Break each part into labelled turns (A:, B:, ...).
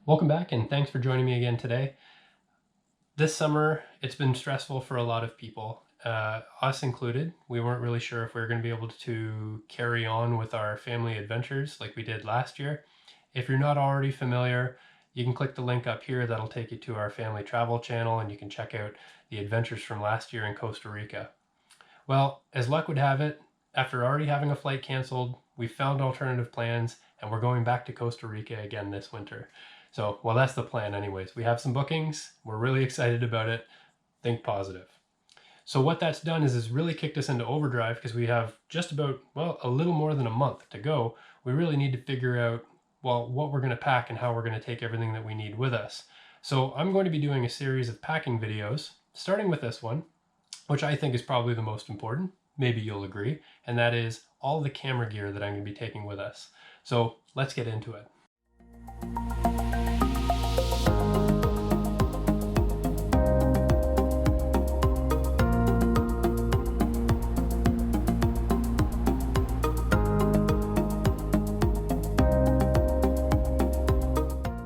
A: Welcome back and thanks for joining me again today. This summer, it's been stressful for a lot of people, us included. We weren't really sure if we were going to be able to carry on with our family adventures like we did last year. If you're not already familiar, you can click the link up here that'll take you to our family travel channel and you can check out the adventures from last year in Costa Rica. Well, as luck would have it, after already having a flight canceled, we found alternative plans and we're going back to Costa Rica again this winter. So, well, that's the plan anyways. We have some bookings. We're really excited about it. Think positive. So what that's done is it's really kicked us into overdrive because we have just about, well, a little more than a month to go. We really need to figure out, well, what we're going to pack and how we're going to take everything that we need with us. So I'm going to be doing a series of packing videos, starting with this one, which I think is probably the most important. Maybe you'll agree. And that is all the camera gear that I'm going to be taking with us. So let's get into it.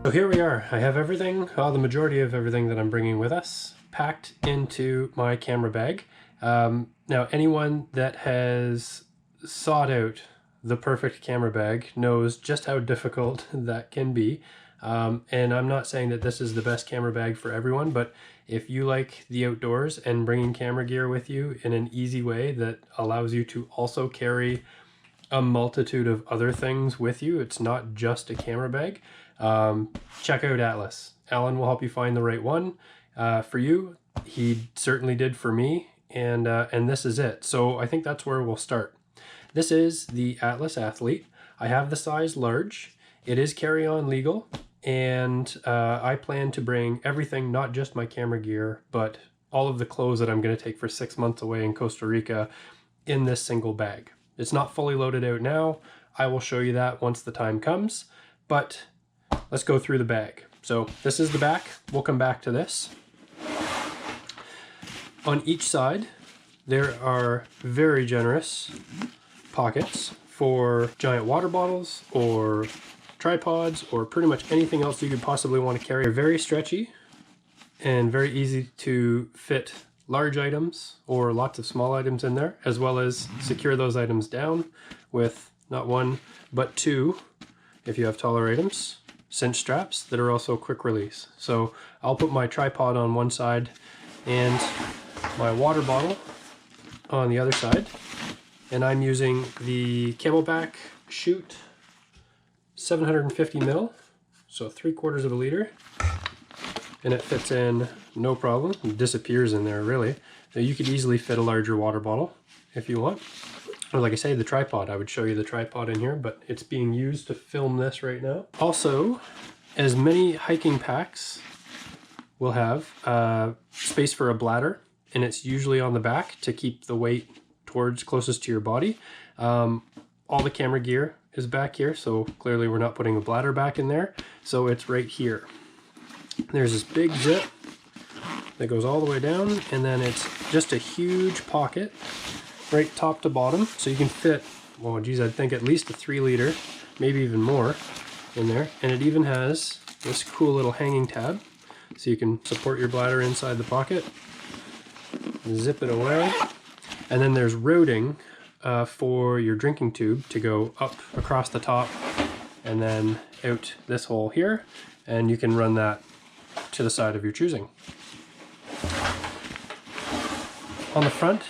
A: So here we are. I have everything, the majority of everything that I'm bringing with us, packed into my camera bag. Now, anyone that has sought out the perfect camera bag knows just how difficult that can be. And I'm not saying that this is the best camera bag for everyone, but if you like the outdoors and bringing camera gear with you in an easy way that allows you to also carry a multitude of other things with you, it's not just a camera bag, check out Atlas. Alan will help you find the right one for you. He certainly did for me, and this is it. So I think that's where we'll start. This is the Atlas Athlete. I have the size large. It is carry-on legal, and I plan to bring everything, not just my camera gear, but all of the clothes that I'm going to take for 6 months away in Costa Rica in this single bag. It's not fully loaded out now. I will show you that once the time comes, but let's go through the bag. So this is the back. We'll come back to this. On each side, there are very generous pockets for giant water bottles or tripods or pretty much anything else you could possibly want to carry. They're very stretchy and very easy to fit large items or lots of small items in there, as well as secure those items down with not one, but two, if you have taller items, cinch straps that are also quick release. So I'll put my tripod on one side and my water bottle on the other side. And I'm using the Camelback Chute 750 ml, so 3/4 of a liter. And it fits in no problem. It disappears in there, really. So you could easily fit a larger water bottle if you want. Or like I say, the tripod. I would show you the tripod in here, but it's being used to film this right now. Also, as many hiking packs will have space for a bladder, and it's usually on the back to keep the weight towards closest to your body. All the camera gear is back here, so clearly we're not putting a bladder back in there. So it's right here. There's this big zip that goes all the way down, and then it's just a huge pocket right top to bottom, so you can fit, well geez, I'd think at least a 3 liter, maybe even more in there. And it even has this cool little hanging tab, so you can support your bladder inside the pocket, zip it away. And then there's routing for your drinking tube to go up across the top and then out this hole here, and you can run that to the side of your choosing. On the front,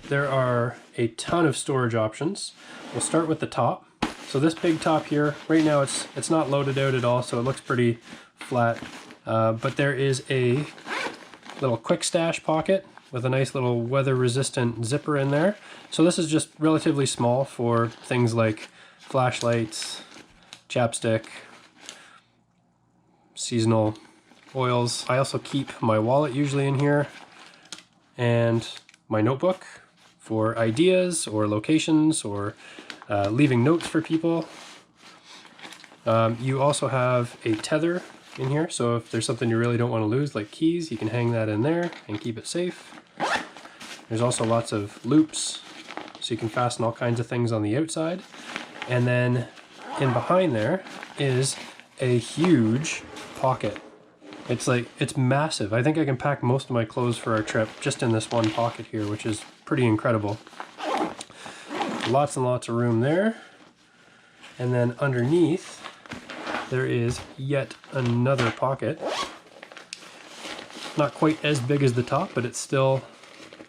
A: there are a ton of storage options. We'll start with the top. So this big top here, right now it's not loaded out at all, so it looks pretty flat. But there is a little quick stash pocket with a nice little weather-resistant zipper in there. So this is just relatively small for things like flashlights, chapstick, seasonal oils. I also keep my wallet usually in here, and my notebook for ideas or locations or leaving notes for people. You also have a tether in here, so if there's something you really don't want to lose, like keys, you can hang that in there and keep it safe. There's also lots of loops, so you can fasten all kinds of things on the outside. And then in behind there is a huge pocket. It's massive. I think I can pack most of my clothes for our trip just in this one pocket here, which is pretty incredible. Lots and lots of room there. And then underneath, there is yet another pocket. Not quite as big as the top, but it's still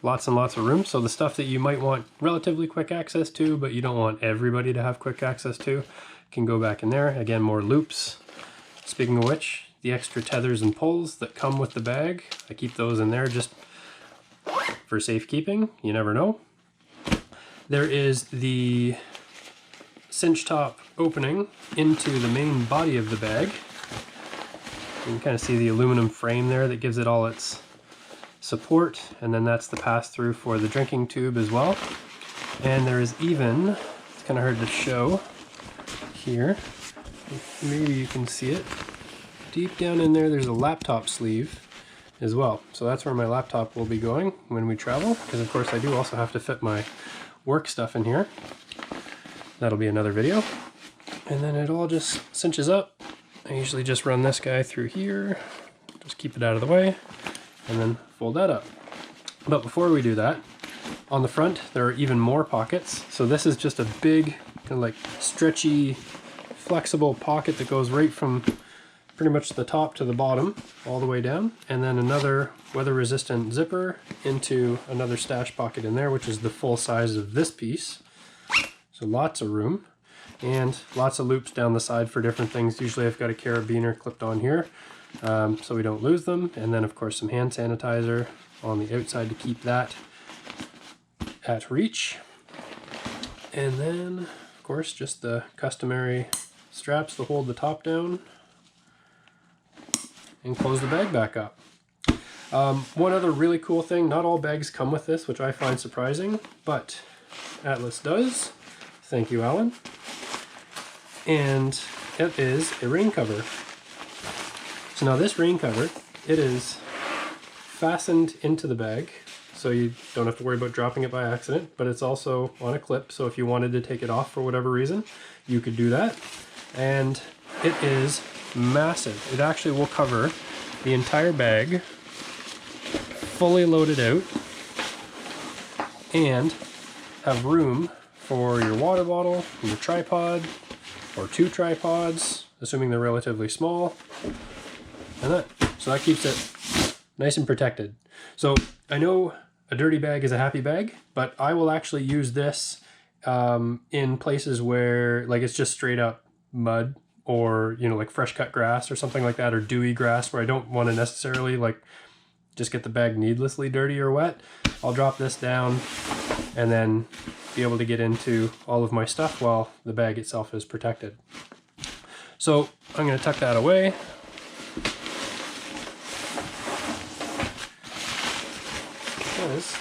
A: lots and lots of room. So the stuff that you might want relatively quick access to, but you don't want everybody to have quick access to, can go back in there. Again, more loops. Speaking of which, the extra tethers and pulls that come with the bag, I keep those in there just for safekeeping. You never know. There is the cinch top opening into the main body of the bag. You can kind of see the aluminum frame there that gives it all its support, and then that's the pass-through for the drinking tube as well. And there is even, it's kind of hard to show here, maybe you can see it, deep down in there there's a laptop sleeve as well. So that's where my laptop will be going when we travel, because of course I do also have to fit my work stuff in here. That'll be another video. And then it all just cinches up. I usually just run this guy through here, just keep it out of the way, and then fold that up. But before we do that, on the front there are even more pockets. So this is just a big, kind of like stretchy, flexible pocket that goes right from pretty much the top to the bottom, all the way down. And then another weather-resistant zipper into another stash pocket in there, which is the full size of this piece. So lots of room. And lots of loops down the side for different things. Usually I've got a carabiner clipped on here so we don't lose them. And then of course some hand sanitizer on the outside to keep that at reach. And then of course just the customary straps to hold the top down and close the bag back up. One other really cool thing, not all bags come with this, which I find surprising, but Atlas does. Thank you, Alan. And it is a rain cover. So now this rain cover, it is fastened into the bag, so you don't have to worry about dropping it by accident, but it's also on a clip, so if you wanted to take it off for whatever reason, you could do that. And it is massive. It actually will cover the entire bag, fully loaded out, and have room for your water bottle, your tripod, or 2 tripods, assuming they're relatively small, and that. So that keeps it nice and protected. So I know a dirty bag is a happy bag, but I will actually use this in places where like it's just straight up mud, or you know, like fresh cut grass or something like that, or dewy grass, where I don't want to necessarily like just get the bag needlessly dirty or wet. I'll drop this down and then be able to get into all of my stuff while the bag itself is protected. So I'm going to tuck that away. Because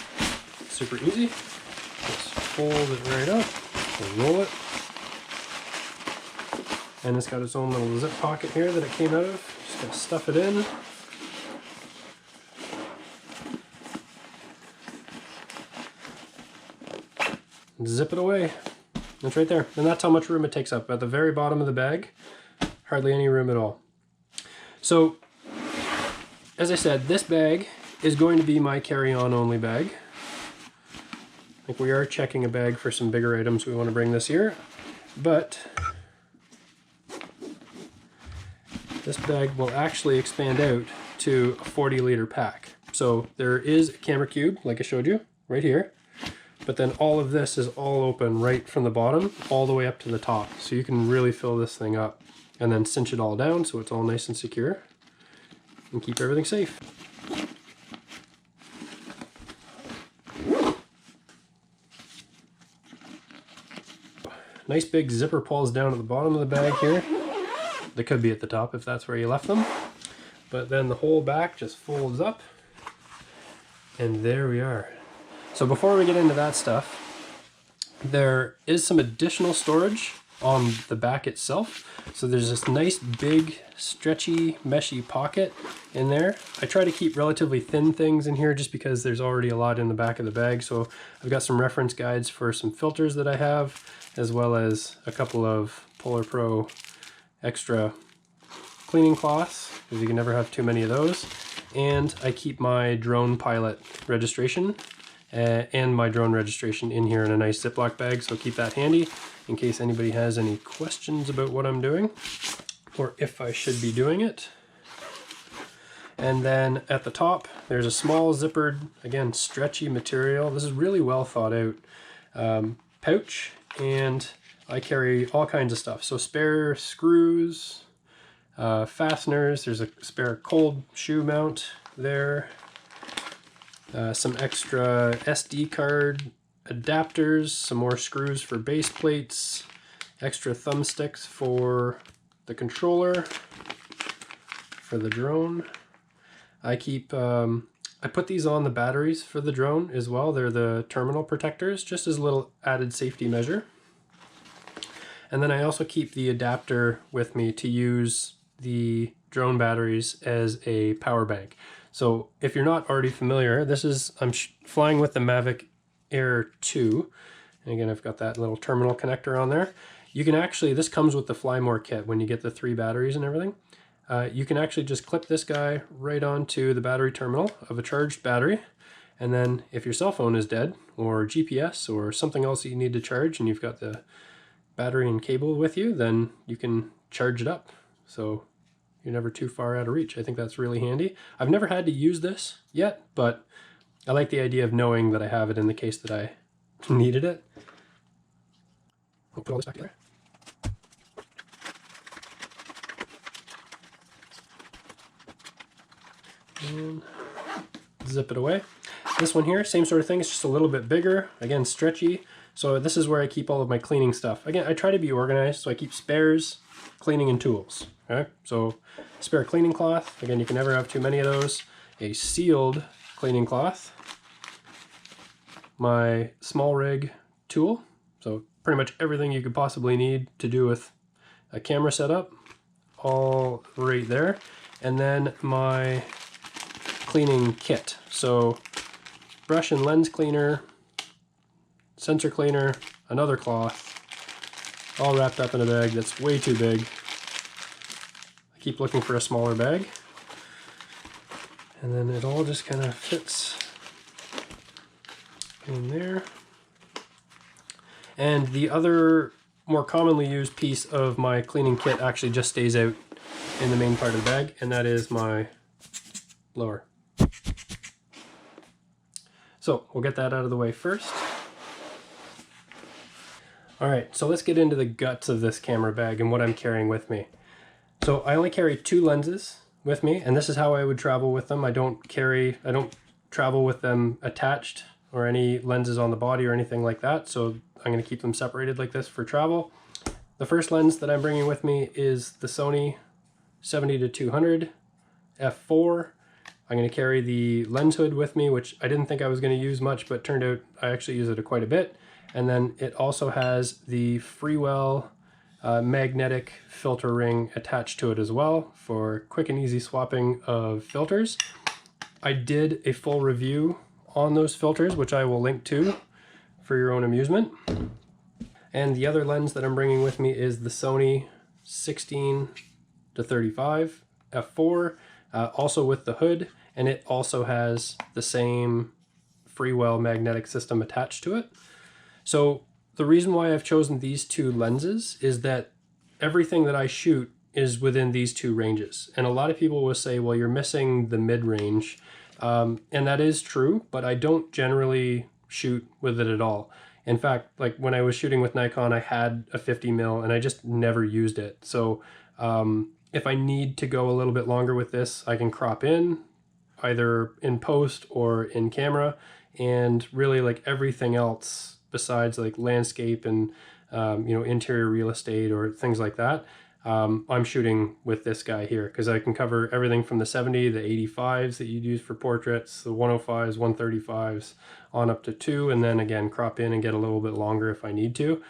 A: it's super easy. Just fold it right up and roll it. And it's got its own little zip pocket here that it came out of. Just going to stuff it in. Zip it away. That's right there. And that's how much room it takes up. At the very bottom of the bag, hardly any room at all. So, as I said, this bag is going to be my carry-on only bag. I think we are checking a bag for some bigger items we want to bring this year. But this bag will actually expand out to a 40-liter pack. So there is a camera cube, like I showed you, right here. But then all of this is all open right from the bottom all the way up to the top. So you can really fill this thing up and then cinch it all down so it's all nice and secure and keep everything safe. Nice big zipper pulls down at the bottom of the bag here. They could be at the top if that's where you left them. But then the whole back just folds up. And there we are. So before we get into that stuff, there is some additional storage on the back itself. So there's this nice big stretchy meshy pocket in there. I try to keep relatively thin things in here just because there's already a lot in the back of the bag. So I've got some reference guides for some filters that I have, as well as a couple of Polar Pro extra cleaning cloths, because you can never have too many of those. And I keep my drone pilot registration and my drone registration in here in a nice Ziploc bag, so keep that handy in case anybody has any questions about what I'm doing or if I should be doing it. And then at the top, there's a small zippered, again, stretchy material. This is really well thought out pouch, and I carry all kinds of stuff. So spare screws, fasteners, there's a spare cold shoe mount there, some extra SD card adapters, some more screws for base plates, extra thumbsticks for the controller for the drone. I keep, I put these on the batteries for the drone as well. They're the terminal protectors, just as a little added safety measure. And then I also keep the adapter with me to use the drone batteries as a power bank. So if you're not already familiar, this is, I'm flying with the Mavic Air 2. And again, I've got that little terminal connector on there. You can actually, this comes with the Fly More kit when you get the 3 batteries and everything. You can actually just clip this guy right onto the battery terminal of a charged battery. And then if your cell phone is dead, or GPS, or something else that you need to charge, and you've got the battery and cable with you, then you can charge it up. So you're never too far out of reach. I think that's really handy. I've never had to use this yet, but I like the idea of knowing that I have it in the case that I needed it. I'll put all this back there. And zip it away. This one here, same sort of thing, it's just a little bit bigger, again stretchy. So this is where I keep all of my cleaning stuff. Again, I try to be organized, so I keep spares, cleaning, and tools. Okay, so spare cleaning cloth, again, you can never have too many of those. A sealed cleaning cloth. My small rig tool, so pretty much everything you could possibly need to do with a camera setup, all right there. And then my cleaning kit. So brush and lens cleaner, sensor cleaner, another cloth, all wrapped up in a bag that's way too big. I keep looking for a smaller bag. And then it all just kind of fits in there. And the other more commonly used piece of my cleaning kit actually just stays out in the main part of the bag, and that is my blower. So we'll get that out of the way first. All right, so let's get into the guts of this camera bag and what I'm carrying with me. So I only carry 2 lenses with me, and this is how I would travel with them. I don't travel with them attached or any lenses on the body or anything like that. So I'm gonna keep them separated like this for travel. The first lens that I'm bringing with me is the Sony 70-200 f4. I'm going to carry the lens hood with me, which I didn't think I was going to use much, but turned out I actually use it quite a bit. And then it also has the Freewell magnetic filter ring attached to it as well for quick and easy swapping of filters. I did a full review on those filters, which I will link to for your own amusement. And the other lens that I'm bringing with me is the Sony 16-35 f4, also with the hood, and it also has the same Freewell magnetic system attached to it. So the reason why I've chosen these 2 lenses is that everything that I shoot is within these 2 ranges. And a lot of people will say, well, you're missing the mid-range. And that is true, but I don't generally shoot with it at all. In fact, like when I was shooting with Nikon, I had a 50mm and I just never used it. So if I need to go a little bit longer with this, I can crop in, either in post or in camera, and really like everything else besides like landscape and you know, interior real estate or things like that, I'm shooting with this guy here because I can cover everything from the 70, the 85s that you'd use for portraits, the 105s, 135s, on up to 2, and then again crop in and get a little bit longer if I need to.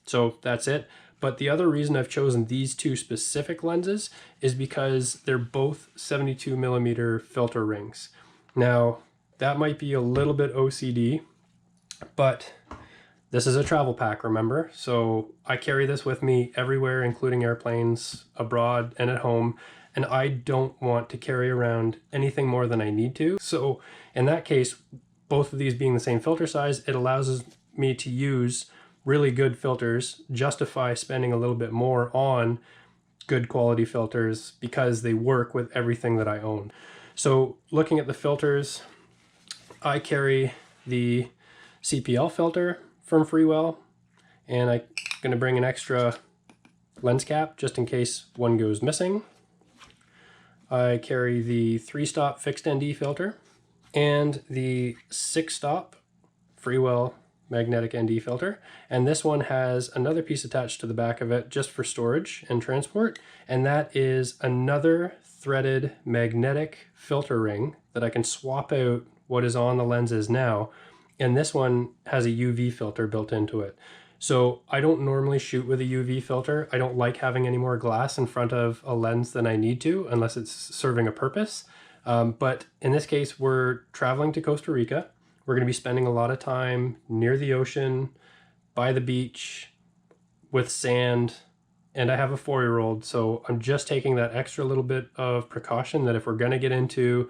A: So that's it. But the other reason I've chosen these 2 specific lenses is because they're both 72mm filter rings. Now, that might be a little bit OCD, but This is a travel pack, remember? So I carry this with me everywhere, including airplanes, abroad, and at home. And I don't want to carry around anything more than I need to. So in that case, both of these being the same filter size, it allows me to use really good filters, justify spending a little bit more on good quality filters because they work with everything that I own. So looking at the filters, I carry the CPL filter from Freewell, and I'm going to bring an extra lens cap just in case one goes missing. I carry the 3-stop fixed ND filter and the 6-stop Freewell magnetic ND filter, and this one has another piece attached to the back of it just for storage and transport, and that is another threaded magnetic filter ring that I can swap out what is on the lenses now, and this one has a UV filter built into it. So I don't normally shoot with a UV filter. I don't like having any more glass in front of a lens than I need to unless it's serving a purpose. But in this case, we're traveling to Costa Rica. We're going to be spending a lot of time near the ocean, by the beach, with sand, and I have a 4-year-old, so I'm just taking that extra little bit of precaution that if we're going to get into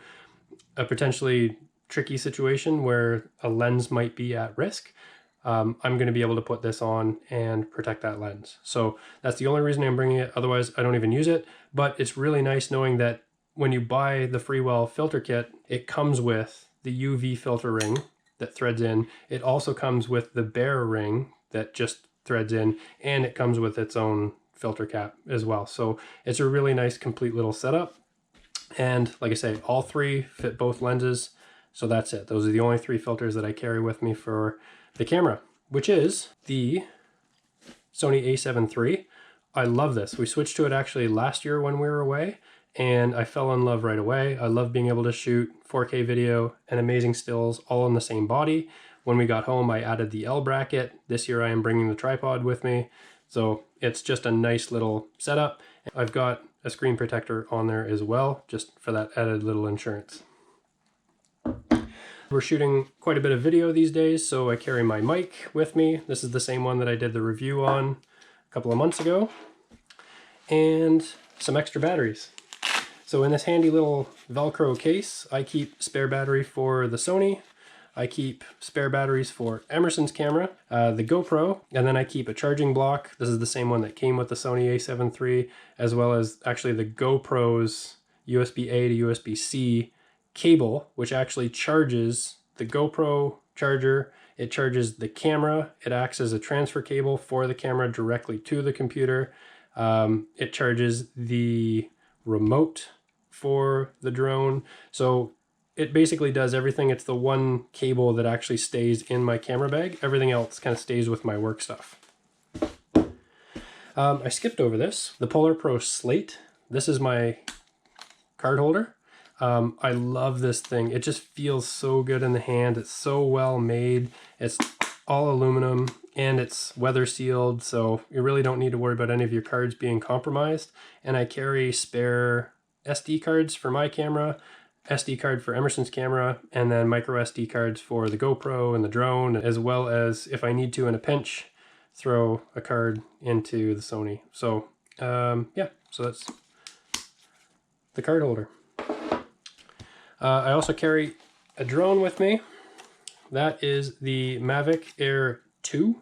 A: a potentially tricky situation where a lens might be at risk, I'm going to be able to put this on and protect that lens. So that's the only reason I'm bringing it. Otherwise, I don't even use it. But it's really nice knowing that when you buy the Freewell filter kit, it comes with the UV filter ring that threads in. It also comes with the bare ring that just threads in, and it comes with its own filter cap as well. So it's a really nice complete little setup. And like I say, all three fit both lenses. So that's it. Those are the only 3 filters that I carry with me for the camera, which is the Sony a7 III. I love this. We switched to it actually last year when we were away, and I fell in love right away. I love being able to shoot 4K video and amazing stills all on the same body. When we got home, I added the L bracket. This year I am bringing the tripod with me. So it's just a nice little setup. I've got a screen protector on there as well, just for that added little insurance. We're shooting quite a bit of video these days, so I carry my mic with me. This is the same one that I did the review on a couple of months ago. And some extra batteries. So in this handy little Velcro case, I keep spare battery for the Sony. I keep spare batteries for Emerson's camera, the GoPro, and then I keep a charging block. This is the same one that came with the Sony a7 III, as well as actually the GoPro's USB-A to USB-C cable, which actually charges the GoPro charger. It charges the camera. It acts as a transfer cable for the camera directly to the computer. It charges the remote for the drone. So it basically does everything. It's the one cable that actually stays in my camera bag. Everything else kind of stays with my work stuff. I skipped over this. The Polar Pro Slate. This is my card holder. I love this thing. It just feels so good in the hand. It's so well made. It's all aluminum and it's weather sealed, so you really don't need to worry about any of your cards being compromised. And I carry spare SD cards for my camera, SD card for Emerson's camera, and then micro SD cards for the GoPro and the drone, as well as if I need to in a pinch, throw a card into the Sony. So yeah, so that's the card holder. I also carry a drone with me. That is the Mavic Air 2.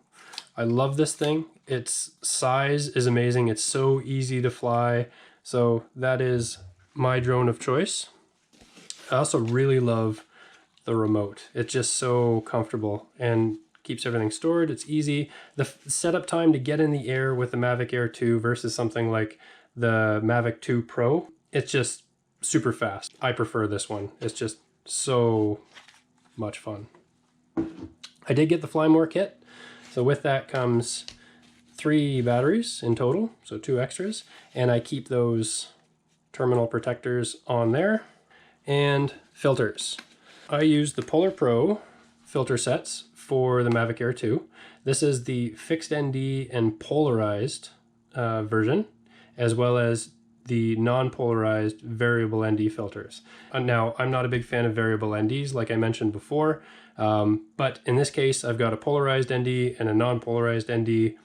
A: I love this thing. Its size is amazing. It's so easy to fly. So that is my drone of choice. I also really love the remote. It's just so comfortable and keeps everything stored. It's easy. The setup time to get in the air with the Mavic Air 2 versus something like the Mavic 2 Pro, it's just super fast. I prefer this one. It's just so much fun. I did get the Fly More kit. So with that comes 3 batteries in total, so 2 extras. And I keep those terminal protectors on there. And filters. I use the Polar Pro filter sets for the Mavic Air 2. This is the fixed ND and polarized version, as well as the non-polarized variable ND filters. Now, I'm not a big fan of variable NDs, like I mentioned before, but in this case, I've got a polarized ND and a non-polarized ND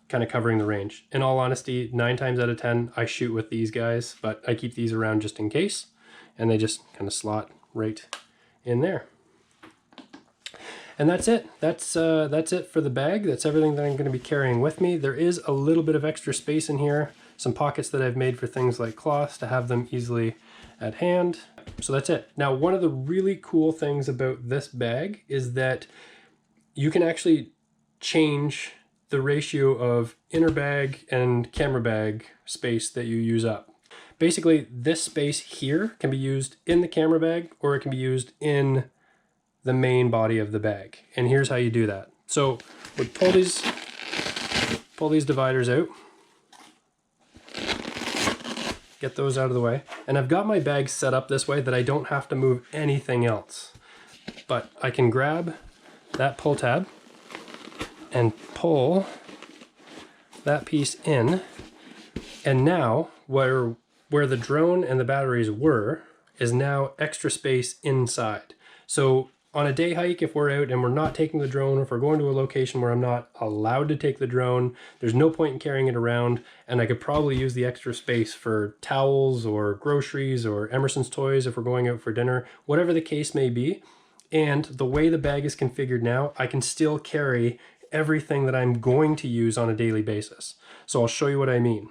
A: kind of covering the range. In all honesty, 9 times out of 10, I shoot with these guys, but I keep these around just in case, and they just kind of slot right in there. And that's it. That's it for the bag. That's everything that I'm going to be carrying with me. There is a little bit of extra space in here, some pockets that I've made for things like cloths to have them easily at hand. So that's it. Now, one of the really cool things about this bag is that you can actually change the ratio of inner bag and camera bag space that you use up. Basically, this space here can be used in the camera bag, or it can be used in the main body of the bag. And here's how you do that. So we pull these dividers out, get those out of the way, and I've got my bag set up this way that I don't have to move anything else. But I can grab that pull tab and pull that piece in, and now where the drone and the batteries were is now extra space inside. So on a day hike, if we're out and we're not taking the drone, or if we're going to a location where I'm not allowed to take the drone, there's no point in carrying it around, and I could probably use the extra space for towels or groceries or Emerson's toys if we're going out for dinner, whatever the case may be. And the way the bag is configured now, I can still carry everything that I'm going to use on a daily basis. So I'll show you what I mean.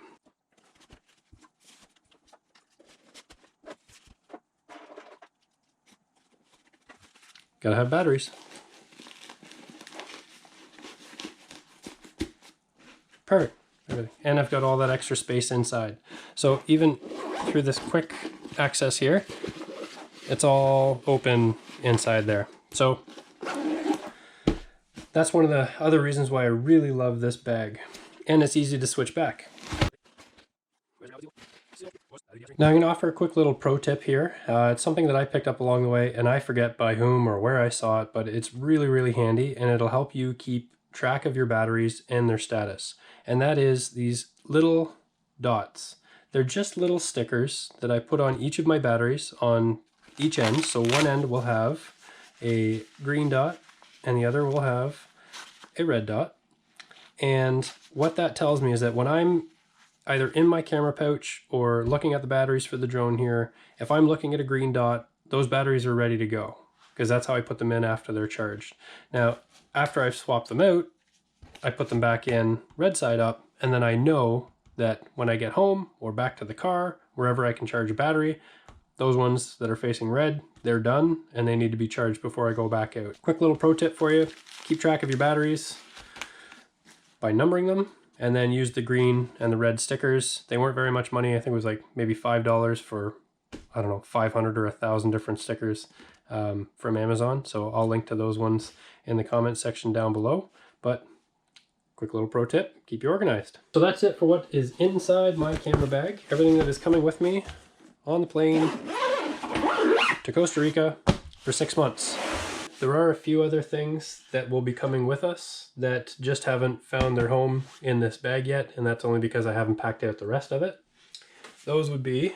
A: Gotta have batteries. Perfect. And I've got all that extra space inside. So even through this quick access here, it's all open inside there. So that's one of the other reasons why I really love this bag. And it's easy to switch back. Now I'm going to offer a quick little pro tip here. It's something that I picked up along the way, and I forget by whom or where I saw it, but it's really, really handy, and it'll help you keep track of your batteries and their status. And that is these little dots. They're just little stickers that I put on each of my batteries on each end. So one end will have a green dot and the other will have a red dot. And what that tells me is that when I'm either in my camera pouch or looking at the batteries for the drone here, if I'm looking at a green dot, those batteries are ready to go, because that's how I put them in after they're charged. Now, after I've swapped them out, I put them back in red side up, and then I know that when I get home or back to the car, wherever I can charge a battery, those ones that are facing red, they're done and they need to be charged before I go back out. Quick little pro tip for you, keep track of your batteries by numbering them, and then use the green and the red stickers. They weren't very much money. I think it was like maybe $5 for, I don't know, 500 or 1,000 different stickers from Amazon. So I'll link to those ones in the comment section down below. But quick little pro tip, keep you organized. So that's it for what is inside my camera bag. Everything that is coming with me on the plane to Costa Rica for 6 months. There are a few other things that will be coming with us that just haven't found their home in this bag yet, and that's only because I haven't packed out the rest of it. Those would be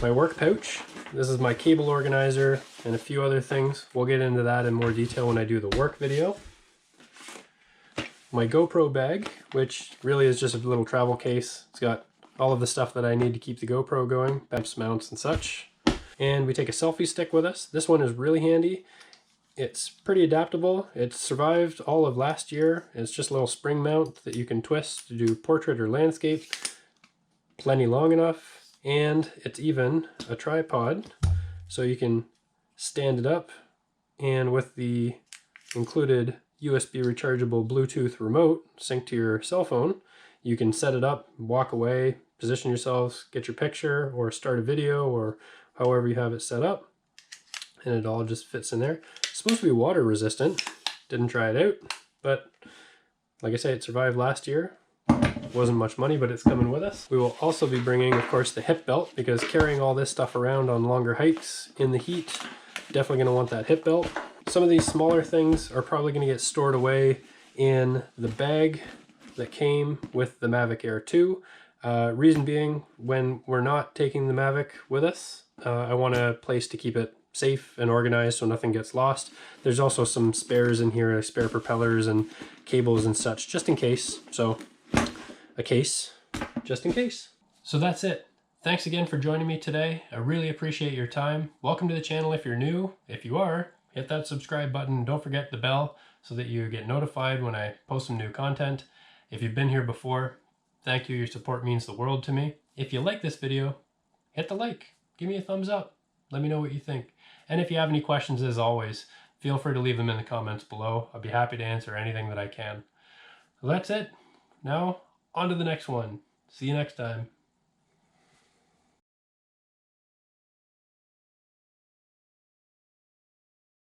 A: my work pouch. This is my cable organizer and a few other things. We'll get into that in more detail when I do the work video. My GoPro bag, which really is just a little travel case. It's got all of the stuff that I need to keep the GoPro going, bumps, mounts, and such. And we take a selfie stick with us. This one is really handy. It's pretty adaptable. It survived all of last year. It's just a little spring mount that you can twist to do portrait or landscape. Plenty long enough. And it's even a tripod, so you can stand it up, and with the included USB rechargeable Bluetooth remote synced to your cell phone, you can set it up, walk away, position yourselves, get your picture, or start a video, or however you have it set up, and it all just fits in there. It's supposed to be water resistant. Didn't try it out, but like I say, it survived last year. Wasn't much money, but it's coming with us. We will also be bringing, of course, the hip belt, because carrying all this stuff around on longer hikes in the heat, definitely going to want that hip belt. Some of these smaller things are probably going to get stored away in the bag that came with the Mavic Air 2. Reason being, when we're not taking the Mavic with us, I want a place to keep it safe and organized so nothing gets lost. There's also some spares in here, spare propellers and cables and such, just in case. So a case, just in case. So that's it. Thanks again for joining me today. I really appreciate your time. Welcome to the channel if you're new. If you are, hit that subscribe button. Don't forget the bell so that you get notified when I post some new content. If you've been here before, thank you. Your support means the world to me. If you like this video, hit the like. Give me a thumbs up. Let me know what you think. And if you have any questions, as always, feel free to leave them in the comments below. I'll be happy to answer anything that I can. So that's it. Now, on to the next one. See you next time.